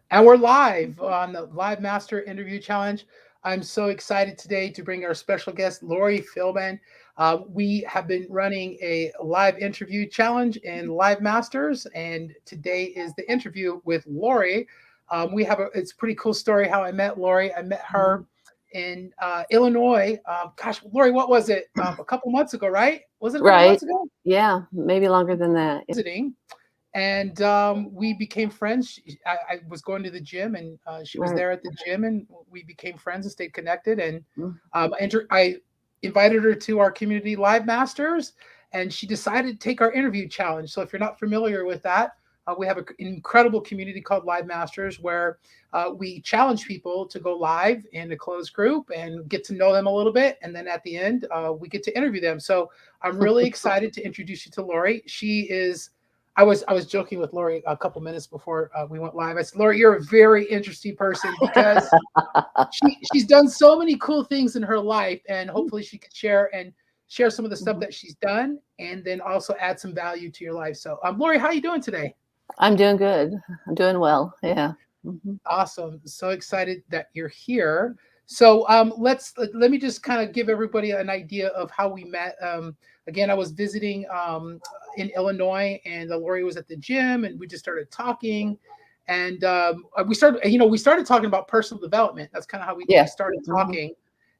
And we're live on the Live Master Interview Challenge. I'm so excited today to bring our special guest, Lori Filban. We have been running a live interview challenge in Live Masters, and today is the interview with Lori. It's a pretty cool story how I met Lori. I met her in Illinois. Gosh, Lori, what was it? A couple months ago, right? Was it a couple Right. months ago? Yeah, maybe longer than that. Visiting, and we became friends. I was going to the gym, and she was Right. there at the gym, and we became friends and stayed connected. And Mm. I invited her to our community Live Masters, and she decided to take our interview challenge. So if you're not familiar with that, we have an incredible community called Live Masters where we challenge people to go live in a closed group and get to know them a little bit, and then at the end, we get to interview them. So I'm really excited to introduce you to Lori. She is I was joking with Lori a couple minutes before we went live. I said, Lori, you're a very interesting person because she's done so many cool things in her life, and hopefully she could share some of the stuff Mhm. that she's done, and then also add some value to your life. So, Lori, how are you doing today? I'm doing good. I'm doing well. Yeah. Mhm. Awesome. So excited that you're here. So let me just kind of give everybody an idea of how we met. Again, I was visiting in Illinois, and Lori was at the gym, and we just started talking, and we started talking about personal development. That's kind of how we Yeah. started Mhm. talking,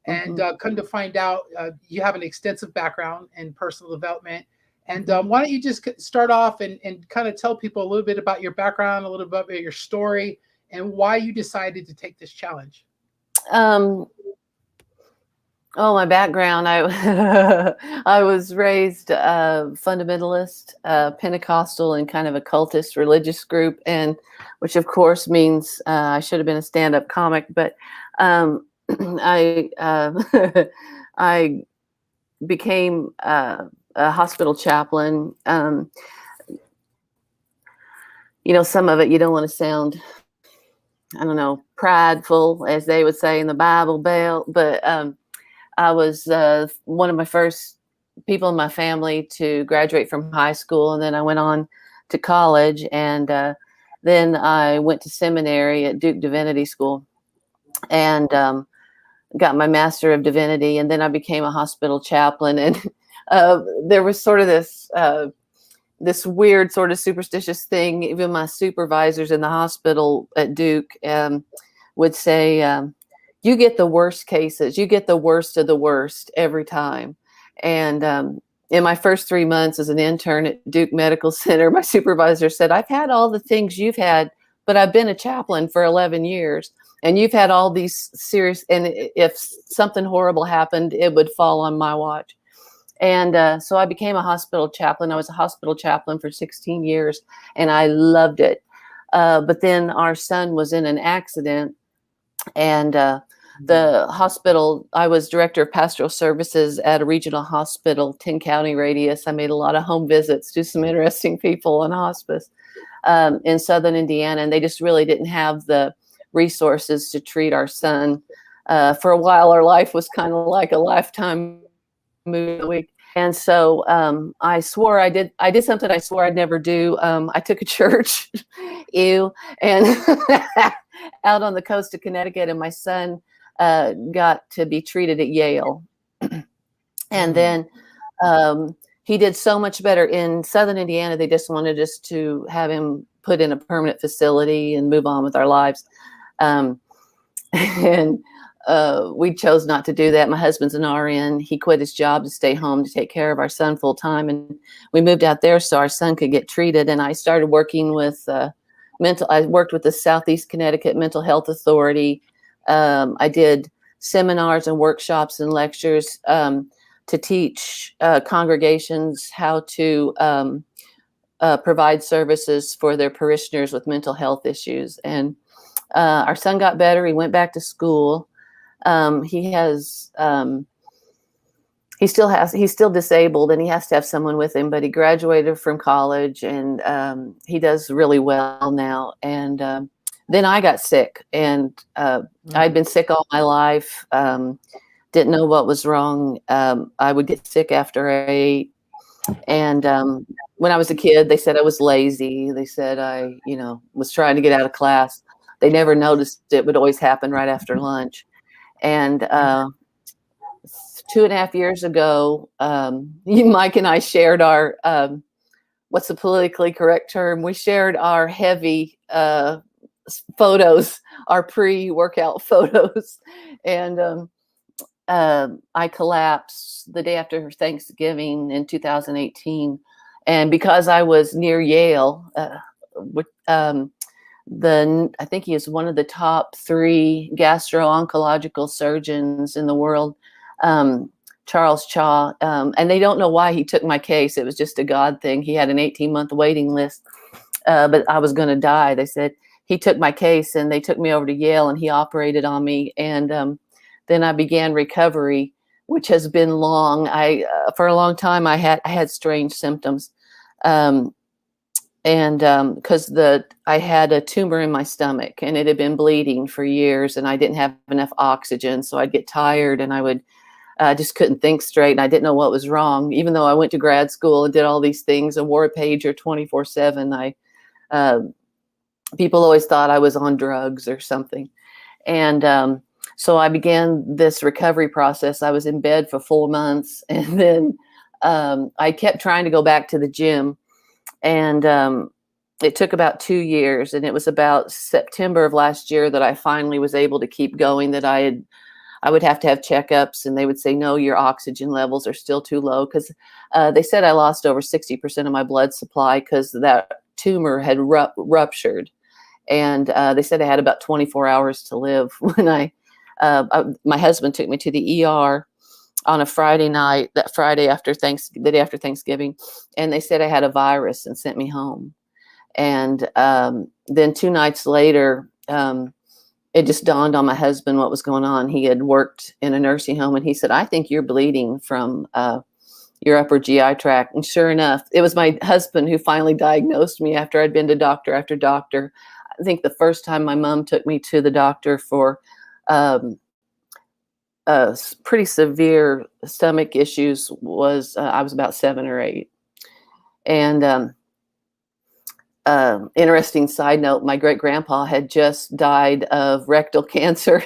and Mhm. come to find out, you have an extensive background in personal development. And Mhm. why don't you just start off and kind of tell people a little bit about your background, a little bit about your story, and why you decided to take this challenge. Um, my background. I I was raised fundamentalist, Pentecostal, and kind of a cultist religious group, and which of course means I should have been a stand-up comic, but um, I I became a hospital chaplain. Some of it you don't want to sound, I don't know, prideful, as they would say in the Bible Belt, but I was one of my first people in my family to graduate from high school, and then I went on to college, and then I went to seminary at Duke Divinity School, and got my Master of Divinity, and then I became a hospital chaplain, and there was sort of this weird sort of superstitious thing. Even my supervisors in the hospital at Duke would say, you get the worst cases, you get the worst of the worst every time. And in my first 3 months as an intern at Duke Medical Center, my supervisor said, I've had all the things you've had, but I've been a chaplain for 11 years. And you've had all these serious, and if something horrible happened, it would fall on my watch. And so I became a hospital chaplain. I was a hospital chaplain for 16 years, and I loved it. But then our son was in an accident, and the hospital, I was director of pastoral services at a regional hospital, 10 county radius. I made a lot of home visits to some interesting people in hospice in Southern Indiana, and they just really didn't have the resources to treat our son. For a while, our life was kind of like a Lifetime movie a week. And so I did something I swore I'd never do. I took a church, ew, and out on the coast of Connecticut, and my son got to be treated at Yale. And Mm. then he did so much better in Southern Indiana. They just wanted us to have him put in a permanent facility and move on with our lives. Um, and we chose not to do that. My husband's an RN. He quit his job to stay home to take care of our son full time, and we moved out there so our son could get treated. And I started working with I worked with the Southeast Connecticut Mental Health Authority. I did seminars and workshops and lectures to teach congregations how to provide services for their parishioners with mental health issues. And our son got better. He went back to school. He has, he's still disabled, and he has to have someone with him, but he graduated from college, and he does really well now. And then I got sick, and I'd been sick all my life. Didn't know what was wrong. I would get sick after I ate. And when I was a kid, they said I was lazy. They said I, was trying to get out of class. they never noticed it would always happen right after lunch. And 2.5 years ago, Mike and I shared our, what's the politically correct term? We shared our heavy photos, our pre-workout photos. And I collapsed the day after Thanksgiving in 2018. And because I was near Yale, I think he is one of the top 3 gastro-oncological surgeons in the world, Charles Chaw, and they don't know why he took my case. It was just a God thing. He had an 18-month waiting list, but I was going to die. They said he took my case, and they took me over to Yale, and he operated on me. And then I began recovery, which has been long. For a long time, I had strange symptoms. Because I had a tumor in my stomach, and it had been bleeding for years, and I didn't have enough oxygen. So I'd get tired, and I just couldn't think straight, and I didn't know what was wrong. Even though I went to grad school and did all these things and wore a pager 24/7, people always thought I was on drugs or something. And so I began this recovery process. I was in bed for 4 months, and then I kept trying to go back to the gym. And it took about 2 years, and it was about September of last year that I finally was able to keep going. That I would have to have checkups, and they would say, no, your oxygen levels are still too low, because they said I lost over 60% of my blood supply because that tumor had ruptured. And they said I had about 24 hours to live when my husband took me to the ER on a Friday night, that Friday after the day after Thanksgiving. And they said I had a virus and sent me home. And then 2 nights later, it just dawned on my husband what was going on. He had worked in a nursing home, and he said, I think you're bleeding from your upper GI tract. And sure enough, it was my husband who finally diagnosed me after I'd been to doctor after doctor. I think the first time my mom took me to the doctor for pretty severe stomach issues was I was about 7 or 8. And interesting side note, my great grandpa had just died of rectal cancer.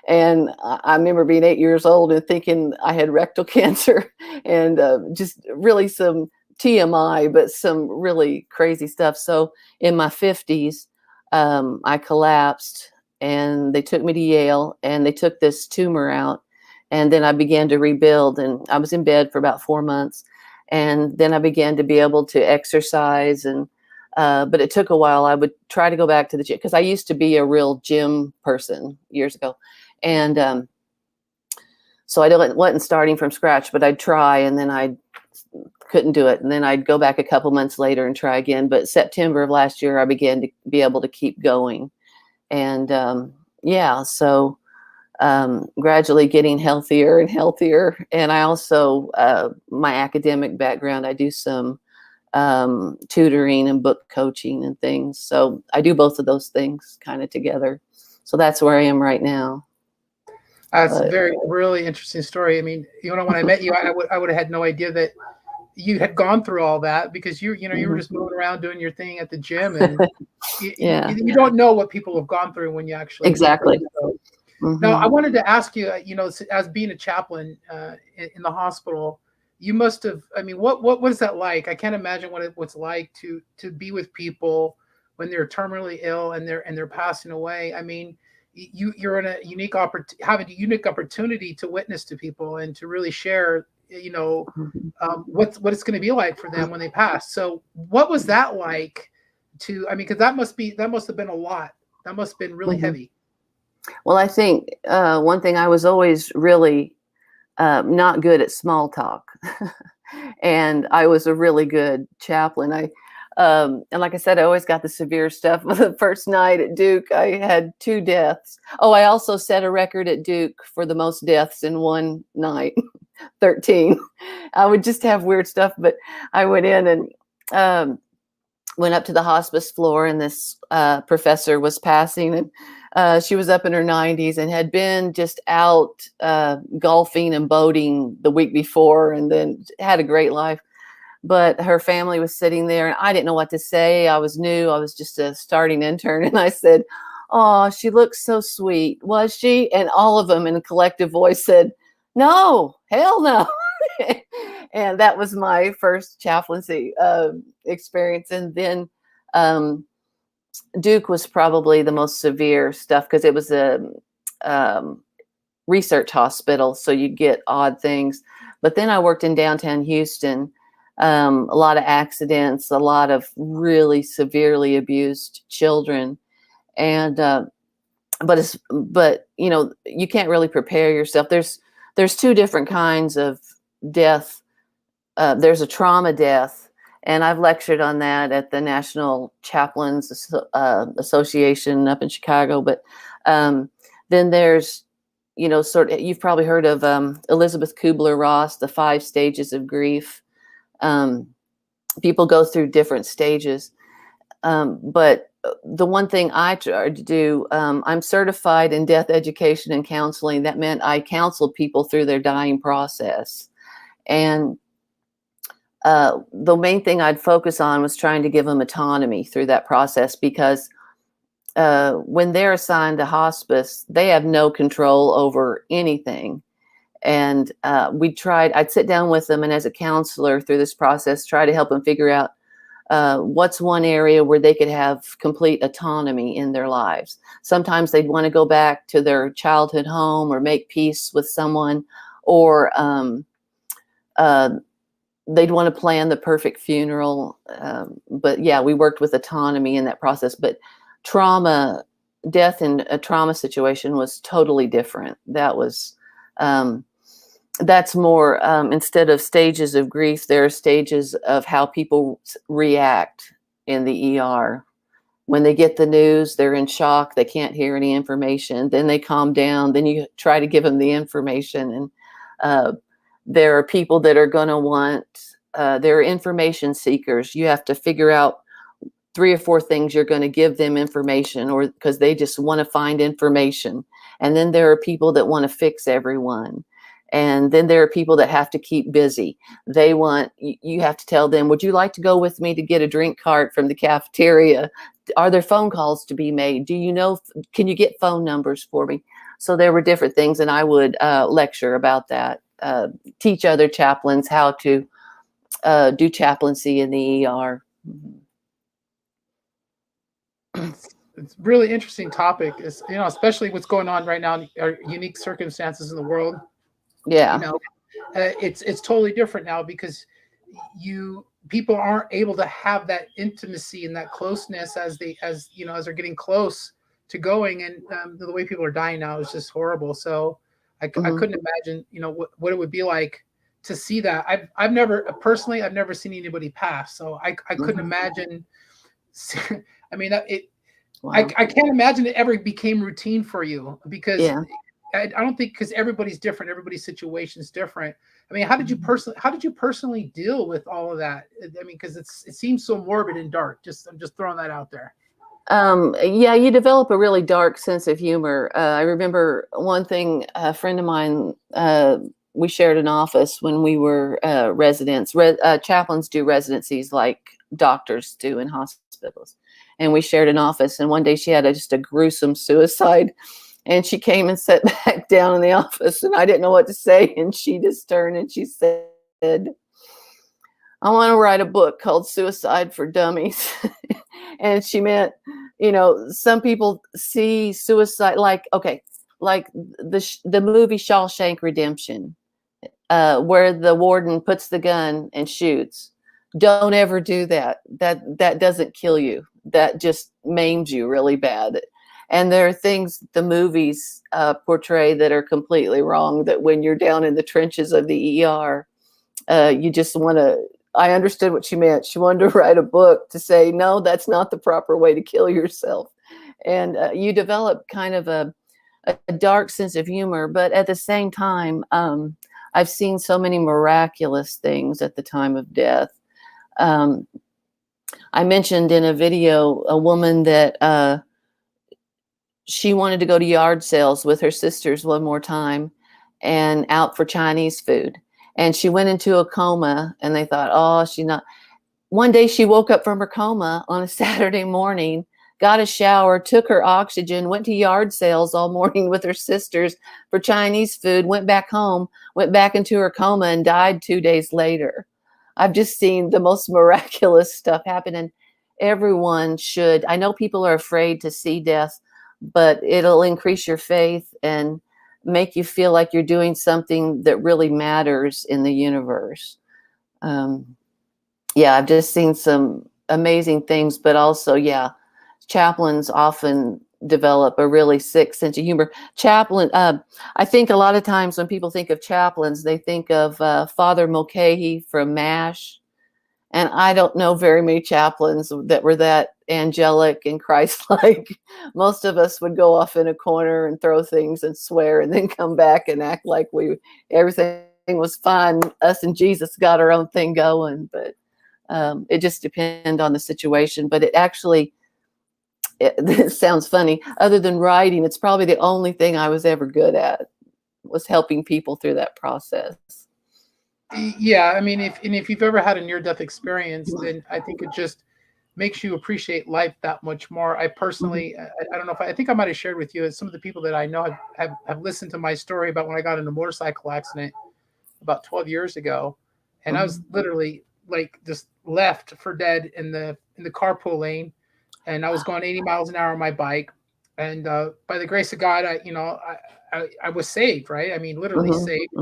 And I remember being 8 years old and thinking I had rectal cancer, and just really some TMI, but some really crazy stuff. So in my 50s, I collapsed, and they took me to Yale, and they took this tumor out. And then I began to rebuild, and I was in bed for about 4 months. And then I began to be able to exercise, and but it took a while. I would try to go back to the gym, because I used to be a real gym person years ago. And so I wasn't starting from scratch, but I'd try, and then I couldn't do it. And then I'd go back a couple months later and try again. But September of last year, I began to be able to keep going. And so gradually getting healthier and healthier. And I also, my academic background, I do some tutoring and book coaching and things. So I do both of those things kind of together. So that's where I am right now. That's a really interesting story. I mean, when I met you, I would have had no idea that you had gone through all that, because you were just moving around doing your thing at the gym, and you don't know what people have gone through when you actually exactly. Now, I wanted to ask you, as being a chaplain in the hospital, you must have. I mean, what is that like? I can't imagine what's like to be with people when they're terminally ill and they're passing away. I mean, you're in a unique opportunity to witness to people and to really share, what it's going to be like for them when they pass. So, what was that like? Because that must have been a lot. That must have been really heavy. Well, I think one thing, I was always really not good at small talk, and I was a really good chaplain. And like I said, I always got the severe stuff. The first night at Duke, I had 2 deaths. Oh, I also set a record at Duke for the most deaths in one night, 13. I would just have weird stuff, but I went in and went up to the hospice floor, and this professor was passing, and she was up in her 90s and had been just out golfing and boating the week before, and then had a great life. But her family was sitting there, and I didn't know what to say. I was new. I was just a starting intern. And I said, "Oh, she looks so sweet. Was she?" And all of them in a collective voice said, "No, hell no." And that was my first chaplaincy experience. And then Duke was probably the most severe stuff because it was a um, research hospital, so you get odd things. But then I worked in downtown Houston, a lot of accidents, a lot of really severely abused children, and but you know, you can't really prepare yourself. There's two different kinds of death. There's a trauma death, and I've lectured on that at the National Chaplains Association up in Chicago. But then there's, you know, sort of, you've probably heard of Elizabeth Kubler-Ross, the 5 stages of grief. People go through different stages, but the one thing I tried to do, I'm certified in death education and counseling. That meant I counseled people through their dying process. And the main thing I'd focus on was trying to give them autonomy through that process, because when they're assigned to hospice, they have no control over anything. And I'd sit down with them, and as a counselor through this process, try to help them figure out what's one area where they could have complete autonomy in their lives. Sometimes they'd want to go back to their childhood home or make peace with someone, or they'd want to plan the perfect funeral. But yeah, we worked with autonomy in that process. But death in a trauma situation was totally different. That's more, instead of stages of grief, there are stages of how people react in the ER. When they get the news, they're in shock. They can't hear any information. Then they calm down. Then you try to give them the information. And there are people that are going to want, there are information seekers. You have to figure out 3 or 4 things you're going to give them information, or because they just want to find information. And then there are people that want to fix everyone. And then there are people that have to keep busy. You have to tell them, would you like to go with me to get a drink cart from the cafeteria? Are there phone calls to be made? Can you get phone numbers for me? So there were different things, and I would lecture about that, teach other chaplains how to do chaplaincy in the ER. It's a really interesting topic. Is, you know, especially what's going on right now in our unique circumstances in the world. Yeah. You know, it's totally different now, because people aren't able to have that intimacy and that closeness as they're getting close to going, and the way people are dying now is just horrible. So I couldn't imagine, you know, what it would be like to see that. I've never seen anybody pass, so I couldn't imagine. I mean, wow. I can't imagine it ever became routine for you, because yeah. I don't think, because everybody's different, everybody's situation is different. I mean, how did you personally deal with all of that? I mean, because it seems so morbid and dark. I'm just throwing that out there. Yeah, you develop a really dark sense of humor. I remember one thing, a friend of mine, we shared an office when we were residents. Chaplains do residencies like doctors do in hospitals. And we shared an office. And one day she had just a gruesome suicide. And she came and sat back down in the office, and I didn't know what to say. And she just turned and she said, I want to write a book called Suicide for Dummies. And she meant, you know, some people see suicide like the movie Shawshank Redemption, where the warden puts the gun and shoots. Don't ever do that. That doesn't kill you. That just maims you really bad. And there are things the movies portray that are completely wrong, that when you're down in the trenches of the ER, you just want to, I understood what she meant. She wanted to write a book to say, no, that's not the proper way to kill yourself. And you develop kind of a dark sense of humor. But at the same time, I've seen so many miraculous things at the time of death. I mentioned in a video a woman that she wanted to go to yard sales with her sisters one more time and out for Chinese food. And she went into a coma, and they thought, oh, she's not. One day she woke up from her coma on a Saturday morning got a shower, took her oxygen, went to yard sales all morning with her sisters for Chinese food, went back home, went back into her coma, and died 2 days later. I've just seen the most miraculous stuff happen, and everyone should. I know people are afraid to see death, but it'll increase your faith and make you feel like you're doing something that really matters in the universe. Yeah, I've just seen some amazing things, but also, yeah, chaplains often develop a really sick sense of humor. I think a lot of times when people think of chaplains, they think of Father Mulcahy from MASH. And I don't know very many chaplains that were that angelic and Christ-like. Most of us would go off in a corner and throw things and swear and then come back and act like everything was fine. Us and Jesus got our own thing going, but it just depends on the situation. But it sounds funny. Other than writing, it's probably the only thing I was ever good at, was helping people through that process. Yeah, I mean, if you've ever had a near-death experience, then I think it just makes you appreciate life that much more. I personally, I don't know if I think I might have shared with you, as some of the people that I know have listened to my story about when I got in a motorcycle accident about 12 years ago, and I was literally like just left for dead in the carpool lane, and I was going 80 miles an hour on my bike, and by the grace of God, I was saved, right? I mean, literally saved.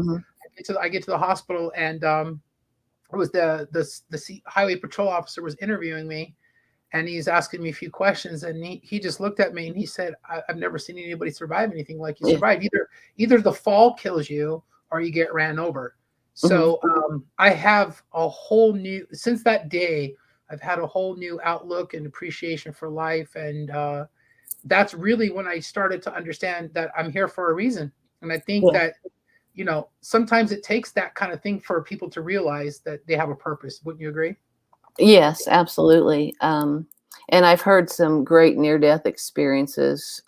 I get to the hospital, and it was the highway patrol officer was interviewing me, and he's asking me a few questions, and he just looked at me and he said, I've never seen anybody survive anything like you survived. Either the fall kills you or you get ran over. So I have a whole new, since that day, I've had a whole new outlook and appreciation for life, and that's really when I started to understand that I'm here for a reason. And I think that, sometimes it takes that kind of thing for people to realize that they have a purpose. Wouldn't you agree? Yes, absolutely. And I've heard some great near-death experiences.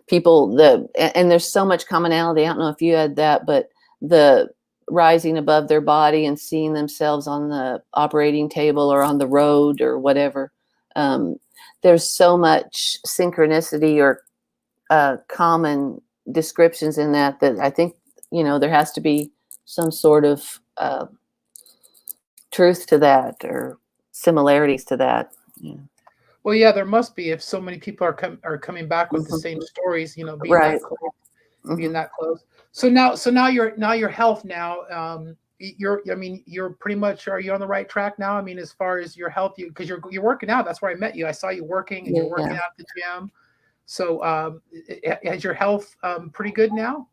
People and there's so much commonality. I don't know if you had that, but the rising above their body and seeing themselves on the operating table or on the road or whatever. There's so much synchronicity or common descriptions in that I think, there has to be some sort of truth to that or similarities to that. Yeah. Well, yeah, there must be, if so many people are coming back with the same stories, being Right. that close, being that close. So now your health now, you're pretty much, are you on the right track now? I mean, as far as your health, because you're working out. That's where I met you. I saw you working, and you're working out at the gym. So has your health pretty good now?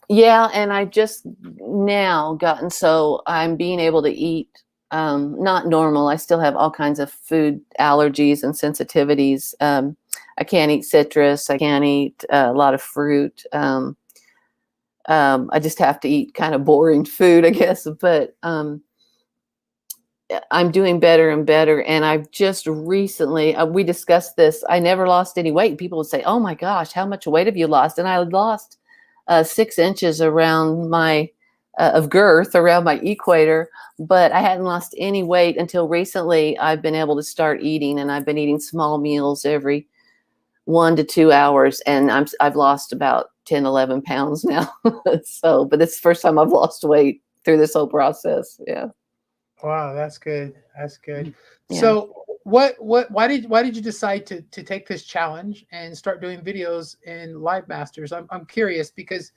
Yeah, and I just now gotten so I'm being able to eat not normal. I still have all kinds of food allergies and sensitivities. I can't eat citrus. I can't eat a lot of fruit. I just have to eat kind of boring food, I guess. But I'm doing better and better. And I've just recently, we discussed this. I never lost any weight. People would say, "Oh my gosh, how much weight have you lost?" And I lost 6 inches around my of girth around my equator, but I hadn't lost any weight until recently. I've been able to start eating, and I've been eating small meals every 1 to 2 hours, and I've lost about 10, 11 pounds now. So, but it's the first time I've lost weight through this whole process. Yeah. Wow, that's good. That's good. Yeah. So why did you decide to take this challenge and start doing videos in Livemasters? I'm curious because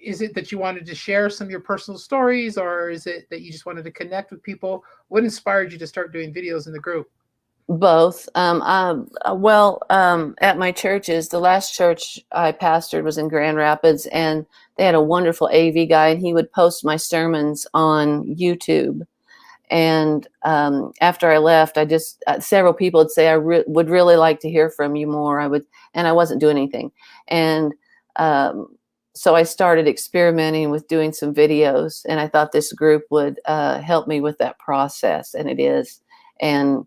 is it that you wanted to share some of your personal stories, or is it that you just wanted to connect with people? What inspired you to start doing videos in the group? Both. At my churches, the last church I pastored was in Grand Rapids, and they had a wonderful AV guy, and he would post my sermons on YouTube. And after I left, I just several people would say, would really like to hear from you more. And I wasn't doing anything. And so I started experimenting with doing some videos, and I thought this group would help me with that process, and it is. And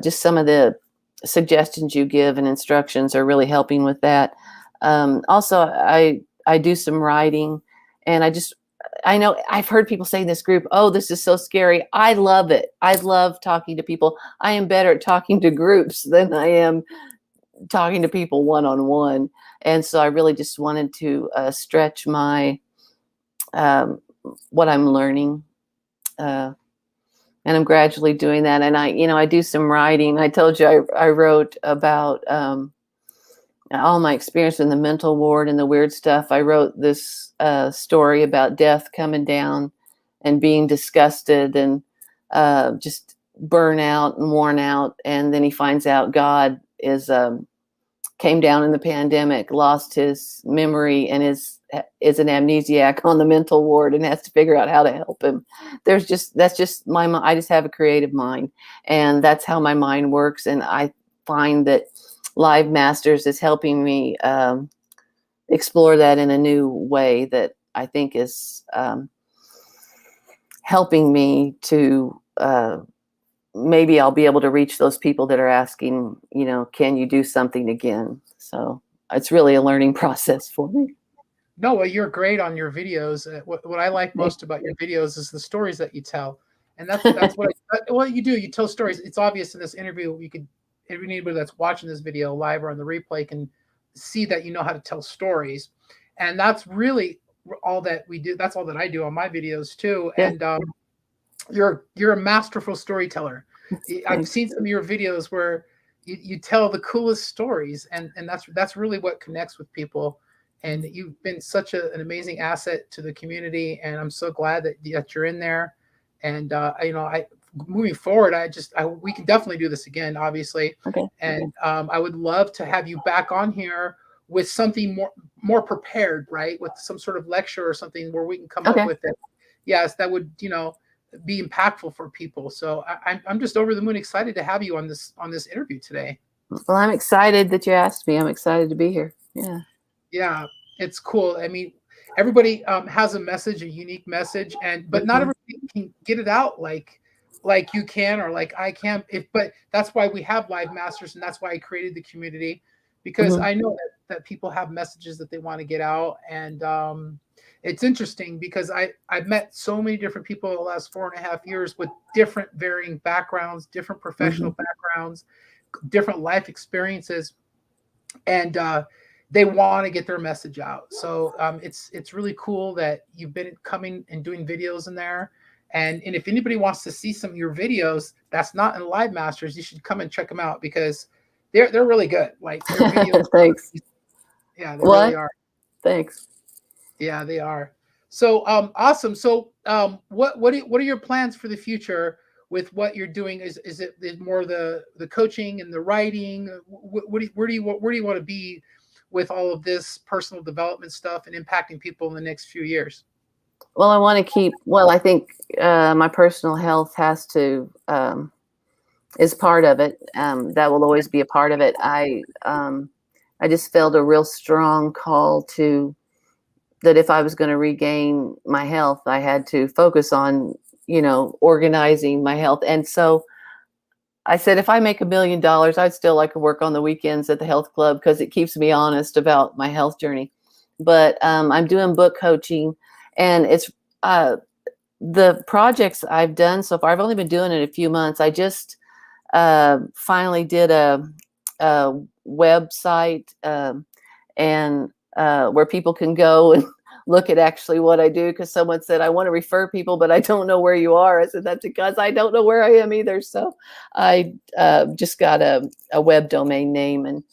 just some of the suggestions you give and instructions are really helping with that. Also, I do some writing, and I know I've heard people say in this group, oh, this is so scary. I love it. I love talking to people. I am better at talking to groups than I am talking to people one-on-one. And so I really just wanted to stretch my what I'm learning. And I'm gradually doing that. And I do some writing. I told you I wrote about all my experience in the mental ward and the weird stuff. I wrote this story about death coming down and being disgusted and just burnout and worn out. And then he finds out God came down in the pandemic, lost his memory, and is an amnesiac on the mental ward and has to figure out how to help him. That's just I just have a creative mind, and that's how my mind works. And I find that Livemasters is helping me explore that in a new way that I think is helping me to maybe I'll be able to reach those people that are asking, can you do something again? So it's really a learning process for me. No, well, you're great on your videos. What I like most about your videos is the stories that you tell, and that's what you do. You tell stories. It's obvious in this interview. Anybody that's watching this video live or on the replay can see that you know how to tell stories, and that's really all that we do. That's all that I do on my videos too. Yeah. And you're a masterful storyteller. I've seen some of your videos where you tell the coolest stories, and that's really what connects with people. And you've been such an amazing asset to the community, and I'm so glad that you're in there. And moving forward, we can definitely do this again, obviously. Okay. And I would love to have you back on here with something more prepared, right? With some sort of lecture or something where we can come up with it. Yes, that would be impactful for people. So I'm just over the moon excited to have you on this interview today. Well, I'm excited that you asked me. I'm excited to be here. Yeah, it's cool. I mean, everybody has a message, a unique message, but not everybody can get it out like you can or like I can. But that's why we have Livemasters, and that's why I created the community, because I know that people have messages that they want to get out. And it's interesting because I've met so many different people in the last 4.5 years with different varying backgrounds, different professional backgrounds, different life experiences, and they want to get their message out. So it's really cool that you've been coming and doing videos in there. And if anybody wants to see some of your videos that's not in Livemasters, you should come and check them out because they're really good. Like their videos. Thanks. Yeah, they really are. Thanks. Yeah, they are. So awesome. So what are your plans for the future with what you're doing? Is it more the coaching and the writing? Where do you want to be with all of this personal development stuff and impacting people in the next few years? Well, I think my personal health is part of it. That will always be a part of it. I just felt a real strong call that if I was going to regain my health, I had to focus on, organizing my health. And so I said, if I make $1 million, I'd still like to work on the weekends at the health club because it keeps me honest about my health journey. But I'm doing book coaching, and it's the projects I've done so far. I've only been doing it a few months. I just finally did a website and where people can go and look at actually what I do, because someone said, I want to refer people, but I don't know where you are. I said, that's because I don't know where I am either. So I just got a web domain name and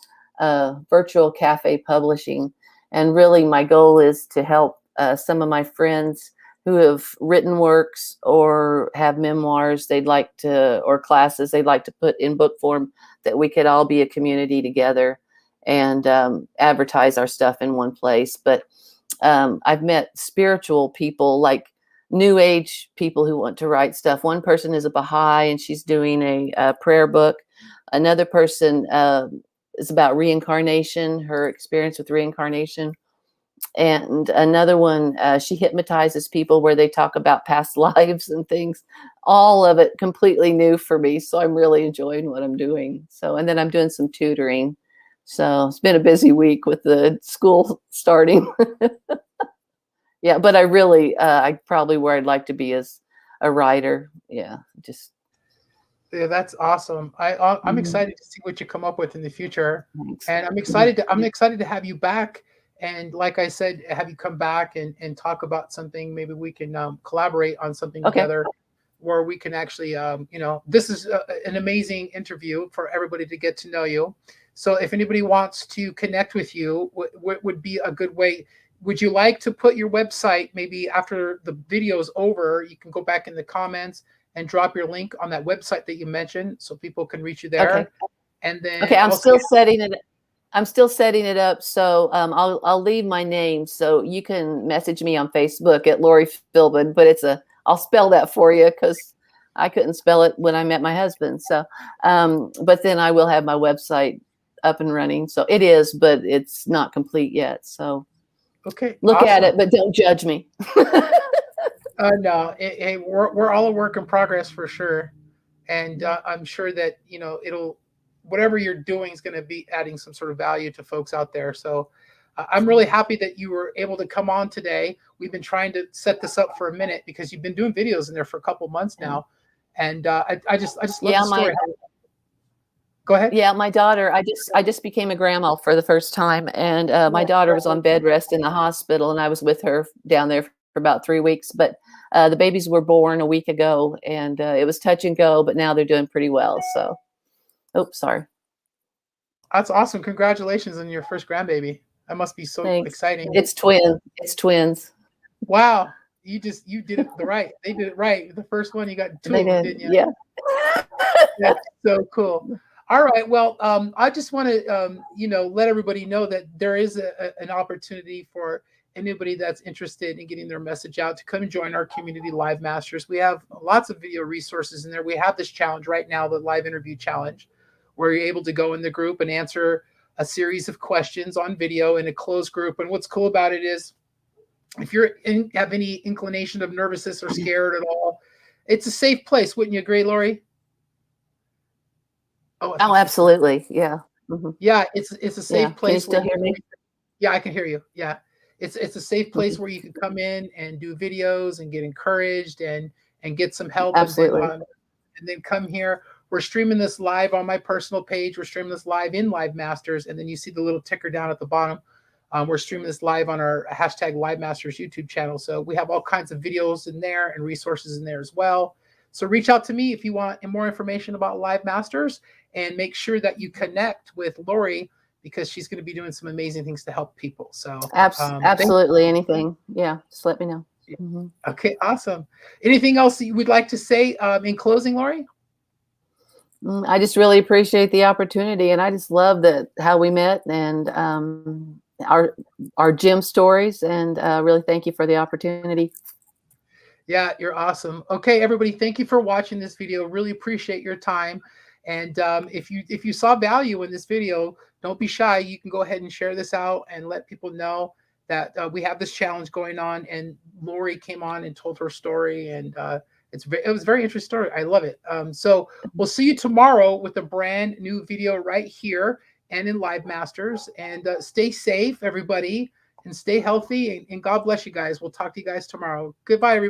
virtual cafe publishing. And really my goal is to help some of my friends who have written works or have memoirs or classes they'd like to put in book form, that we could all be a community together and advertise our stuff in one place. But I've met spiritual people, like new age people who want to write stuff. One person is a Baha'i and she's doing a prayer book. Another person is about reincarnation, her experience with reincarnation. And another one, she hypnotizes people where they talk about past lives and things. All of it completely new for me. So I'm really enjoying what I'm doing. And then I'm doing some tutoring. So it's been a busy week with the school starting. Yeah, but I really, I probably where I'd like to be is a writer. Yeah, just Yeah, that's awesome. I'm mhm, excited to see what you come up with in the future, thanks. and Mhm. I'm excited to have you back. And like I said, have you come back and talk about something. Maybe we can collaborate on something Okay. together, where we can actually, this is an amazing interview for everybody to get to know you. So if anybody wants to connect with you, what would be a good way? Would you like to put your website maybe after the video is over? You can go back in the comments and drop your link on that website that you mentioned so people can reach you Okay. there. And Okay. then also, I'm still setting it up. So I'll leave my name so you can message me on Facebook at Lori Filban, but I'll spell that for you because I couldn't spell it when I met my husband. So, but then I will have my website up and running. So it is, but it's not complete yet. So okay, look at awesome. it, but don't judge me. No, hey, we're all a work in progress for sure. And I'm sure that it'll whatever you're doing is going to be adding some sort of value to folks out there. So I'm really happy that you were able to come on today. We've been trying to set this up for a minute because you've been doing videos in there for a couple months now, and I just love Yeah, the story. Go ahead. yeah, my daughter, I just became a grandma for the first time, and my Oh, daughter was on congratulations. bed rest in the hospital, and I was with her down there for about 3 weeks. But the babies were born a week ago, and it was touch and go, but now they're doing pretty well. So, oh, sorry. That's awesome. Congratulations on your first grandbaby. That must be so Thanks. exciting. It's twins. It's twins. Wow. You did it the right. They did it right. The first one, you got two They of them, did. didn't you? Yeah. That's so cool. All right. Well, I just want to, let everybody know that there is an opportunity for anybody that's interested in getting their message out to come and join our community Live Masters. We have lots of video resources in there. We have this challenge right now, the live interview challenge, where you're able to go in the group and answer a series of questions on video in a closed group. And what's cool about it is if have any inclination of nervousness or scared at all, it's a safe place. Wouldn't you agree, Lori? Oh, I Oh, think she's still. absolutely. Yeah. Hmm. Yeah, it's a Yeah. safe Can you place still hear me? yeah, I can hear you. Yeah. It's a safe place Hmm. where you can come in and do videos and get encouraged and get some help Absolutely. and then come here. We're streaming this live on my personal page. We're streaming this live in Live Masters, and then you see the little ticker down at the bottom. We're streaming this live on our hashtag Live Masters YouTube channel. So we have all kinds of videos in there and resources in there as well. So reach out to me if you want more information about Live Masters, and make sure that you connect with Lori because she's going to be doing some amazing things to help people. So thank Absolutely. Anything. Yeah. Just let me know. you. Hmm. Okay, awesome. Anything else you would like to say in closing, Lori? I just really appreciate the opportunity, and I just love that how we met and our gym stories. And really, thank you for the opportunity. Yeah, you're awesome. Okay, everybody, thank you for watching this video. Really appreciate your time. And if you saw value in this video, don't be shy. You can go ahead and share this out and let people know that we have this challenge going on. And Lori came on and told her story, and it was a very interesting story. I love it. So we'll see you tomorrow with a brand new video right here and in Live Masters. And stay safe, everybody, and stay healthy. And God bless you guys. We'll talk to you guys tomorrow. Goodbye, everybody.